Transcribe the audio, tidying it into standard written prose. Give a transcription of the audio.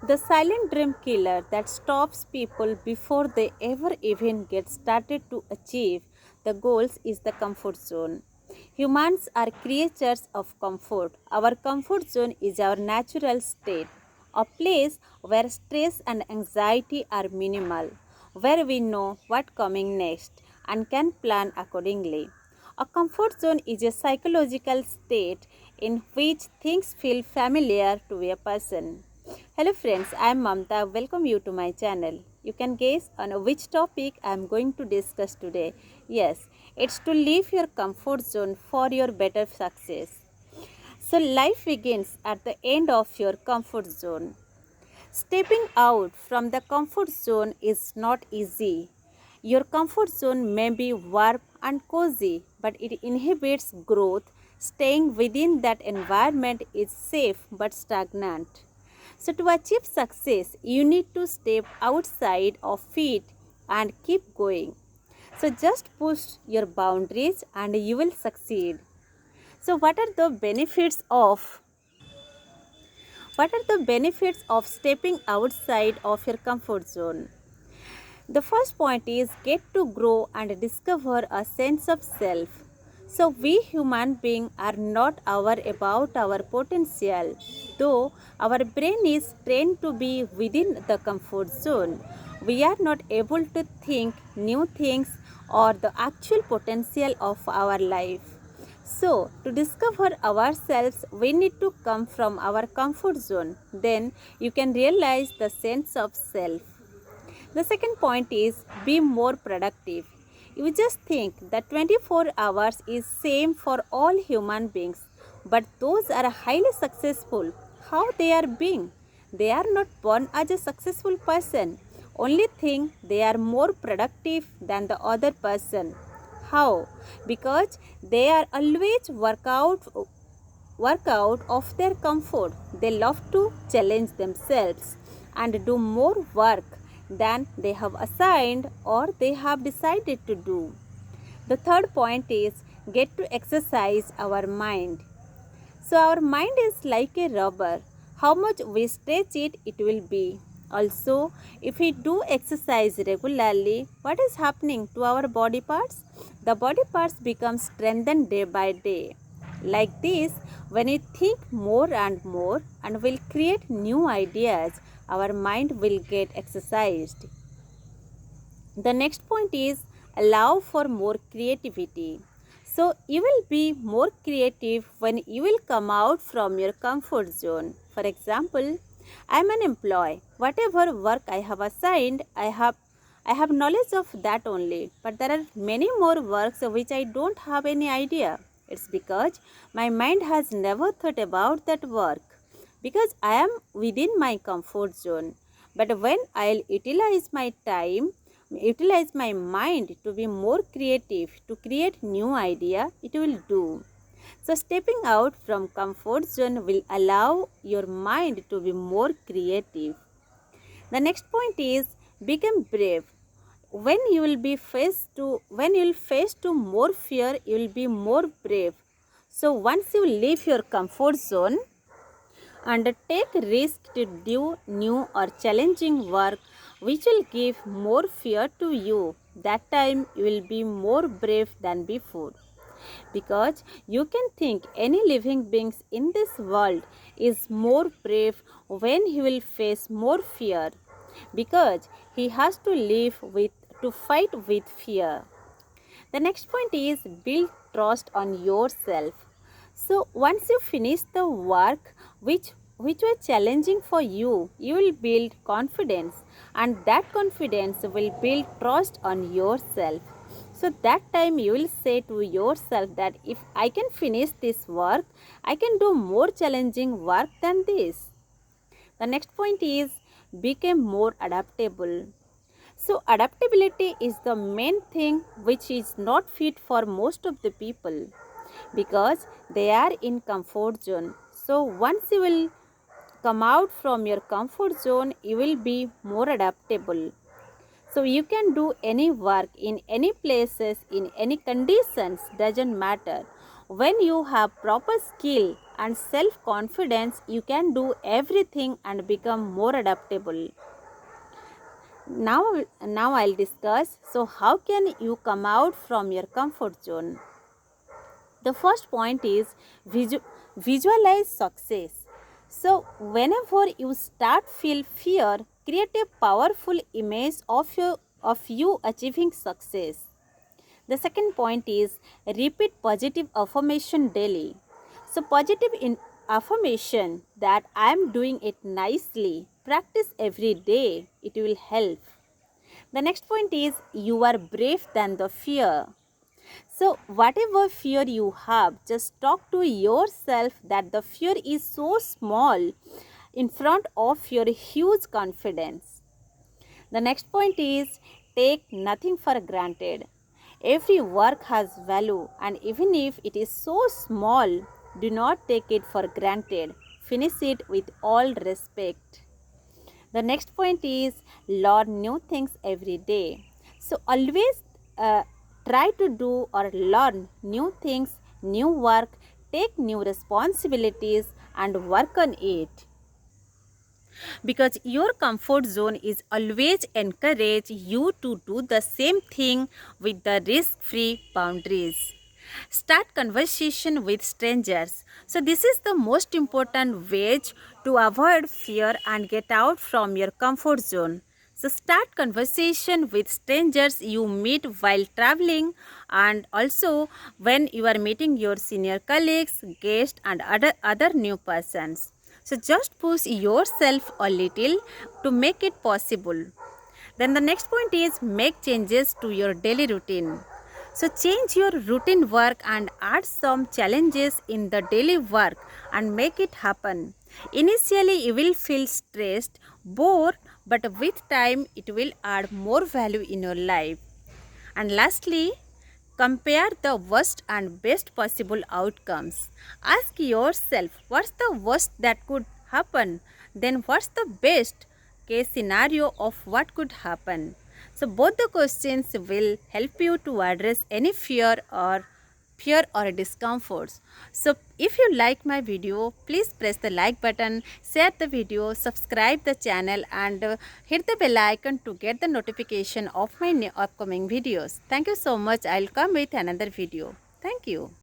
The silent dream killer that stops people before they ever even get started to achieve the goals is the comfort zone. Humans are creatures of comfort. Our comfort zone is our natural state, a place where stress and anxiety are minimal, where we know what coming next and can plan accordingly. A comfort zone is a psychological state in which things feel familiar to a person. Hello friends, I am Mamta. Welcome you to my channel. You can guess on which topic I am going to discuss today. Yes, it's to leave your comfort zone for your better success. So life begins at the end of your comfort zone. Stepping out from the comfort zone is not easy. Your comfort zone may be warm and cozy, but it inhibits growth. Staying within that environment is safe but stagnant. So, to achieve success, you need to step outside of it and keep going. So, just push your boundaries and you will succeed. So, what are the benefits of stepping outside of your comfort zone? The first point is get to grow and discover a sense of self. So we human beings are not aware about our potential, though our brain is trained to be within the comfort zone. We are not able to think new things or the actual potential of our life. So, to discover ourselves, we need to come from our comfort zone. Then you can realize the sense of self. The second point is be more productive. You just think that 24 hours is same for all human beings, but those are highly successful. How they are being? They are not born as a successful person. Only thing they are more productive than the other person. How? Because they are always work out of their comfort. They love to challenge themselves and do more work than they have assigned or they have decided to do. The third point is get to exercise our mind. So, our mind is like a rubber. How much we stretch it, it will be. Also, if we do exercise regularly, what is happening to our body parts? The body parts become strengthened day by day. Like this, when we think more and will create new ideas, our mind will get exercised. The next point is allow for more creativity. So, you will be more creative when you will come out from your comfort zone. For example, I am an employee. Whatever work I have assigned, I have knowledge of that only. But there are many more works of which I don't have any idea. It's because my mind has never thought about that work. Because I am within my comfort zone. But when I'll utilize my mind to be more creative, to create new idea, it will do. So stepping out from comfort zone will allow your mind to be more creative. The next point is become brave. When you will face to more fear, you will be more brave. So once you leave your comfort zone, undertake risk to do new or challenging work which will give more fear to you. That time you will be more brave than before. Because you can think any living beings in this world is more brave when he will face more fear. Because he has to fight with fear. The next point is build trust on yourself. So once you finish the work which was challenging for you, you will build confidence and that confidence will build trust on yourself. So that time you will say to yourself that if I can finish this work, I can do more challenging work than this. The next point is become more adaptable. So, adaptability is the main thing which is not fit for most of the people because they are in comfort zone. So, once you will come out from your comfort zone, you will be more adaptable. So, you can do any work in any places, in any conditions, doesn't matter. When you have proper skill and self-confidence, you can do everything and become more adaptable. Now I'll discuss, so how can you come out from your comfort zone? The first point is visualize success. So whenever you start feel fear, create a powerful image of you achieving success. The second point is repeat positive affirmation daily. So positive affirmation that I am doing it nicely. Practice every day. It will help. The next point is you are brave than the fear. So whatever fear you have, just talk to yourself that the fear is so small in front of your huge confidence. The next point is take nothing for granted. Every work has value, and even if it is so small, do not take it for granted. Finish it with all respect. The next point is learn new things every day. So always try to do or learn new things, new work, take new responsibilities and work on it, because your comfort zone is always encourage you to do the same thing with the risk-free boundaries. Start conversation with strangers. So this is the most important way to avoid fear and get out from your comfort zone. So start conversation with strangers you meet while traveling, and also when you are meeting your senior colleagues, guests and other new persons. So just push yourself a little to make it possible. Then the next point is make changes to your daily routine. So change your routine work and add some challenges in the daily work and make it happen. Initially you will feel stressed, bored, but with time it will add more value in your life. And lastly, compare the worst and best possible outcomes. Ask yourself what's the worst that could happen, then what's the best case scenario of what could happen. So both the questions will help you to address any fear or discomforts. So if you like my video, please press the like button, share the video, subscribe the channel and hit the bell icon to get the notification of my new upcoming videos. Thank you so much. I'll come with another video. Thank you.